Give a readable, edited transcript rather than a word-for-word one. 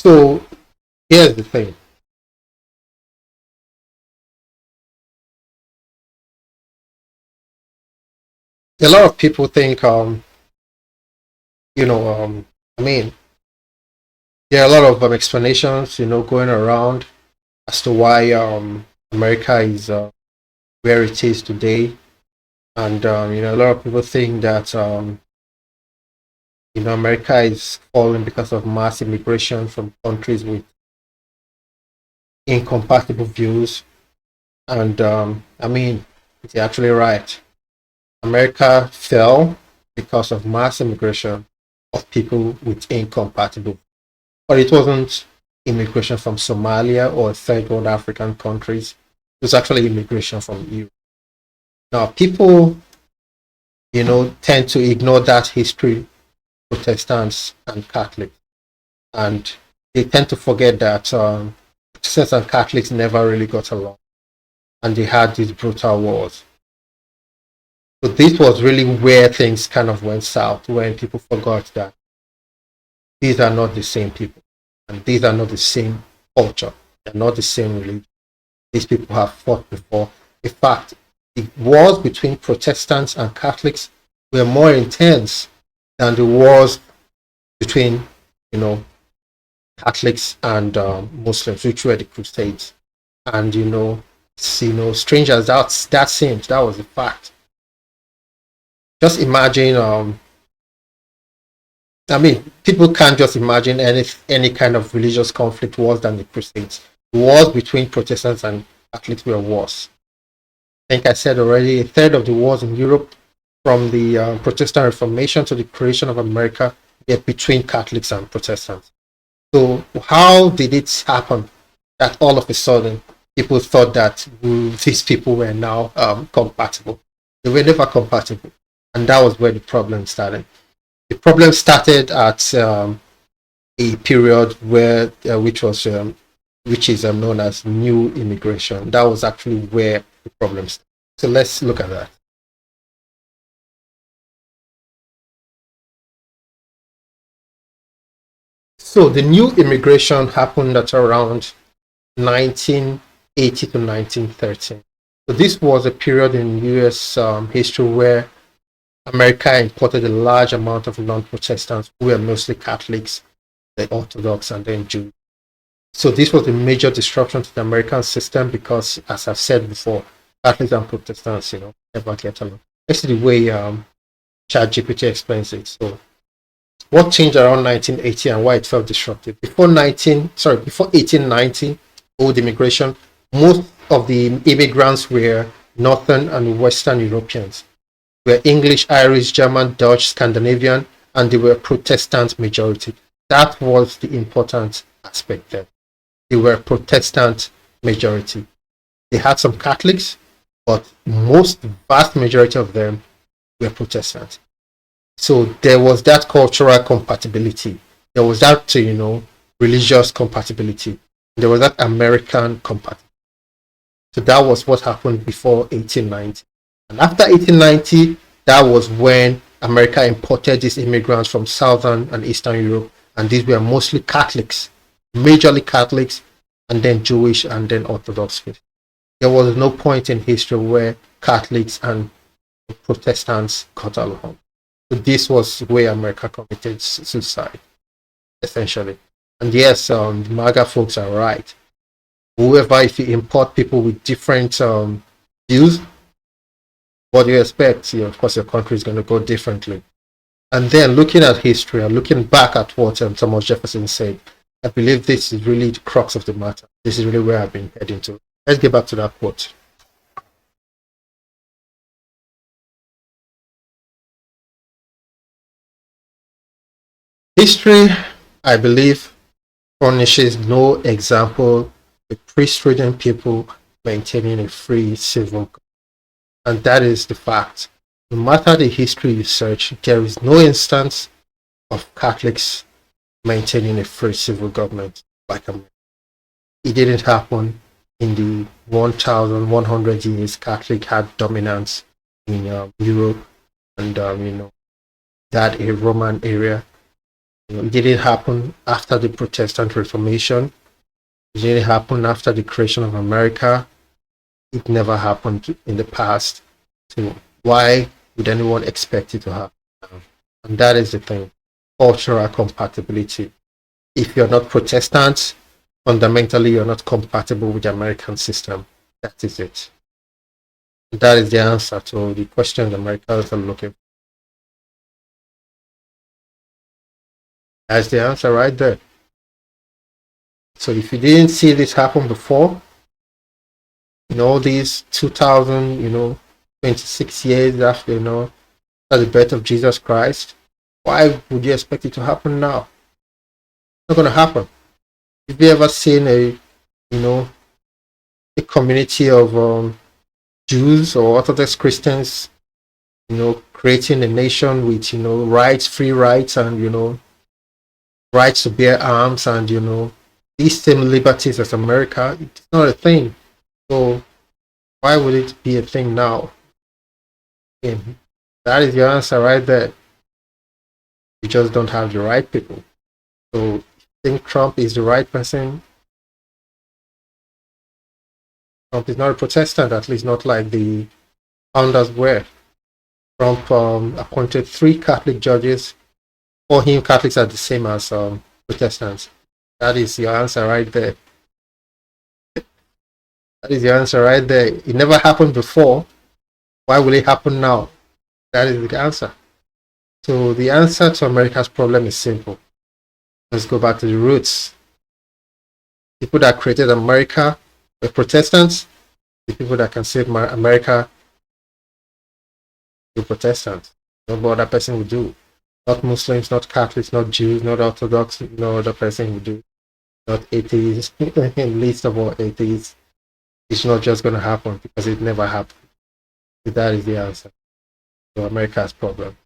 So here's the thing. A lot of people think, you know, I mean, there are a lot of explanations, going around as to why America is where it is today. And, a lot of people think that, America is falling because of mass immigration from countries with incompatible views. And, they're actually right. America fell because of mass immigration of people with incompatible. But it wasn't immigration from Somalia or third world African countries. It was actually immigration from Europe. Now, people, tend to ignore that history, Protestants and Catholics, and they tend to forget that Protestants and Catholics never really got along, and they had these brutal wars. So this was really where things kind of went south, when people forgot that these are not the same people, and these are not the same culture, they're not the same religion. These people have fought before. In fact, the wars between Protestants and Catholics were more intense than the wars between, you know, Catholics and Muslims, which were the Crusades. And strange as that seems, that was the fact. Just imagine. People can't just imagine any kind of religious conflict worse than the Crusades. Wars between Protestants and Catholics were worse. I think I said already, a third of the wars in Europe, from the Protestant Reformation to the creation of America, were between Catholics and Protestants. So how did it happen that all of a sudden people thought that these people were now compatible? They were never compatible, and that was where the problem started. The problem started at a period where which is known as new immigration. That was actually where the problem started. So let's look at that. So the new immigration happened at around 1980 to 1913. So this was a period in U.S. History where America imported a large amount of non-Protestants who were mostly Catholics, the Orthodox, and then Jews. So this was a major disruption to the American system because, as I've said before, Catholics and Protestants, never get along. That's the way ChatGPT explains it. So what changed around 1980 and why it felt disruptive? Before 1890, old immigration, most of the immigrants were Northern and Western Europeans. Were English, Irish, German, Dutch, Scandinavian, and they were Protestant majority. That was the important aspect there. They were Protestant majority. They had some Catholics, but vast majority of them were Protestant. So there was that cultural compatibility. There was that, religious compatibility. There was that American compatibility. So that was what happened before 1890. And after 1890, that was when America imported these immigrants from Southern and Eastern Europe. And these were mostly Catholics, majorly Catholics, and then Jewish, and then Orthodox. There was no point in history where Catholics and Protestants got along. So this was where America committed suicide, essentially. And yes, the MAGA folks are right. Whoever, if you import people with different views, what do you expect? Of course, your country is going to go differently. And then looking at history and looking back at what Thomas Jefferson said, I believe this is really the crux of the matter. This is really where I've been heading to. Let's get back to that quote. History, I believe, furnishes no example with priest-ridden people maintaining a free civil government. And that is the fact. No matter the history you search, there is no instance of Catholics maintaining a free civil government like America. It didn't happen in the 1,100 years Catholic had dominance in Europe, and that a Roman area It didn't happen after the Protestant Reformation. It didn't happen after the creation of America. It never happened in the past. So why would anyone expect it to happen now? And that is the thing. Cultural compatibility. If you're not Protestant, fundamentally you're not compatible with the American system. That is it. That is the answer to the question Americans are looking for. That's the answer right there. So if you didn't see this happen before, in all these 2000, 26 years after, the birth of Jesus Christ, why would you expect it to happen now? It's not going to happen. Have you ever seen a community of Jews or Orthodox Christians, creating a nation with, rights, free rights, and, rights to bear arms, and, these same liberties as America? It's not a thing. So why would it be a thing now? And that is your answer right there. You just don't have the right people. So I think Trump is the right person. Trump is not a Protestant, at least not like the founders were. Trump appointed 3 Catholic judges. For him, Catholics are the same as Protestants. That is your answer right there. That is your answer right there. It never happened before. Why will it happen now? That is the answer. So the answer to America's problem is simple. Let's go back to the roots. People that created America were Protestants. The people that can save America were Protestants. No other person would do. Not Muslims, not Catholics, not Jews, not Orthodox. No other person would do. Not atheists, least of all atheists. It's not just going to happen because it never happened. That is the answer to America's problem.